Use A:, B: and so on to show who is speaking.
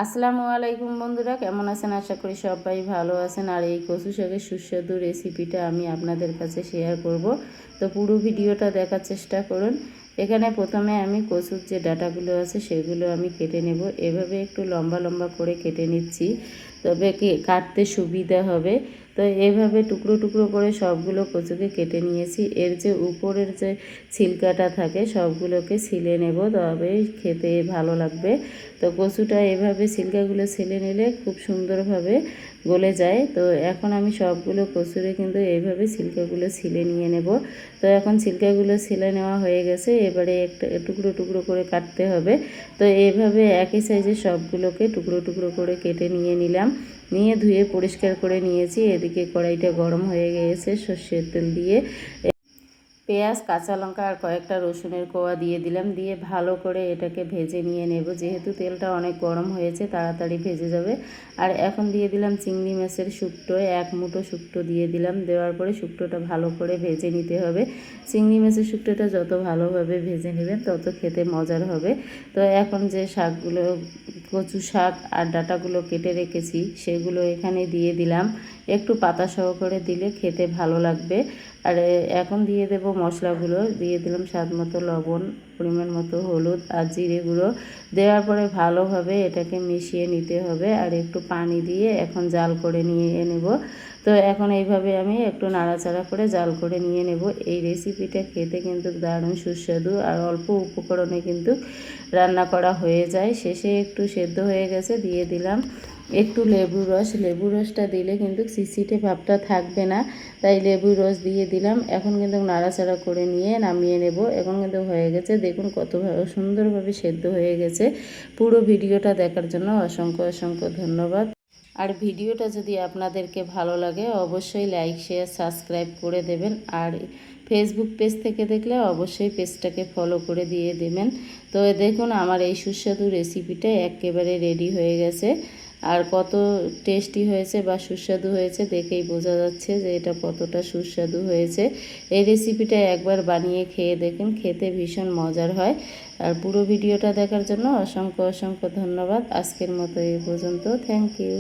A: আসসালামু আলাইকুম বন্ধুরা, কেমন আছেন? আশা করি সবাই ভালো আছেন। আর এই কচু শাকের সুস্বাদু রেসিপিটা আমি আপনাদের কাছে শেয়ার করব, তো পুরো ভিডিওটা দেখার চেষ্টা করুন। এখানে প্রথমে আমি কচুর যে ডাঁটাগুলো আছে সেগুলো আমি কেটে নেব। এভাবে একটু লম্বা লম্বা করে কেটে নিচ্ছি, তবে কাটতে সুবিধা হবে। তো এভাবে টুকরো টুকরো করে সবগুলো কচুকে কেটে নিয়েছি। এর যে উপরের যে ছিলকাটা থাকে সবগুলোকে ছিলে নেব, তবে খেতে ভালো লাগবে। তো কচুটা এভাবে ছিলকাগুলো ছিলে নিলে খুব সুন্দরভাবে গলে যায়। তো এখন আমি সবগুলো কচুরে কিন্তু এইভাবে ছিলকাগুলো ছিলে নিয়ে নেব। তো এখন ছিলকাগুলো ছিলে নেওয়া হয়ে গেছে, এবারে একটা টুকরো টুকরো করে কাটতে হবে। তো এইভাবে একই সাইজে সবগুলোকে টুকরো টুকরো করে কেটে নিয়ে নিলাম। নিয়ে ধুয়ে পরিষ্কার করে নিয়েছি। এদিকে কড়াইটা গরম হয়ে গিয়েছে, সর্ষের তেল দিয়ে পেঁয়াজ, কাঁচা লঙ্কা আর কয়েকটা রসুনের কোয়া দিয়ে দিলাম। দিয়ে ভালো করে এটাকে ভেজে নিয়ে নেব। যেহেতু তেলটা অনেক গরম হয়েছে তাড়াতাড়ি ভেজে যাবে। আর এখন দিয়ে দিলাম চিংড়ি মাছের শুকটো, এক মুঠো শুকটো দিয়ে দিলাম। দেওয়ার পরে শুকটোটা ভালো করে ভেজে নিতে হবে। চিংড়ি মাছের শুকটোটা যত ভালোভাবে ভেজে নেবেন তত খেতে মজার হবে। তো এখন যে শাকগুলো, কচু শাক আর ডাঁটাগুলো কেটে রেখেছি সেগুলো এখানে দিয়ে দিলাম। একটু পাতা সহকারে দিলে খেতে ভালো লাগবে। আর এখন দিয়ে দেব মশলাগুলো। দিয়ে দিলাম স্বাদ মতো লবণ, পরিমাণ মতো হলুদ আর জিরে গুঁড়ো। দেওয়ার পরে ভালোভাবে এটাকে মিশিয়ে নিতে হবে। আর একটু পানি দিয়ে এখন জাল করে নিয়ে নেব। তো এখন এইভাবে আমি একটু নাড়াচাড়া করে জাল করে নিয়ে নেব। এই রেসিপিটা খেতে কিন্তু দারুণ সুস্বাদু, আর অল্প উপকরণে কিন্তু রান্না করা হয়ে যায়। শেষে একটু সেদ্ধ হয়ে গেছে, দিয়ে দিলাম একটু লেবুর রস। লেবুর রসটা দিলে কিন্তু চিটচিটে ভাবটা থাকবে না, তাই লেবুর রস দিয়ে দিলাম। এখন কিন্তু নাড়াচাড়া করে নিয়ে নামিয়ে নেব। এখন কিন্তু হয়ে গেছে, দেখুন কত সুন্দরভাবে সেদ্ধ হয়ে গেছে। পুরো ভিডিওটা দেখার জন্য অসংখ্য অসংখ্য ধন্যবাদ। আর ভিডিওটা যদি আপনাদেরকে ভালো লাগে অবশ্যই লাইক, শেয়ার, সাবস্ক্রাইব করে দেবেন। আর ফেসবুক পেজ থেকে দেখলে অবশ্যই পেজটাকে ফলো করে দিয়ে দেবেন। তো দেখুন আমার এই সুস্বাদু রেসিপিটা একেবারে রেডি হয়ে গেছে। আর কত টেস্টি হয়েছে বা সুস্বাদু হয়েছে দেখেই বোঝা যাচ্ছে যে এটা কতটা সুস্বাদু হয়েছে। এই রেসিপিটা একবার বানিয়ে খেয়ে দেখুন, খেতে ভীষণ মজার হয়। আর পুরো ভিডিওটা দেখার জন্য অসংখ্য অসংখ্য ধন্যবাদ। আজকের মতো এই পর্যন্ত। Thank you.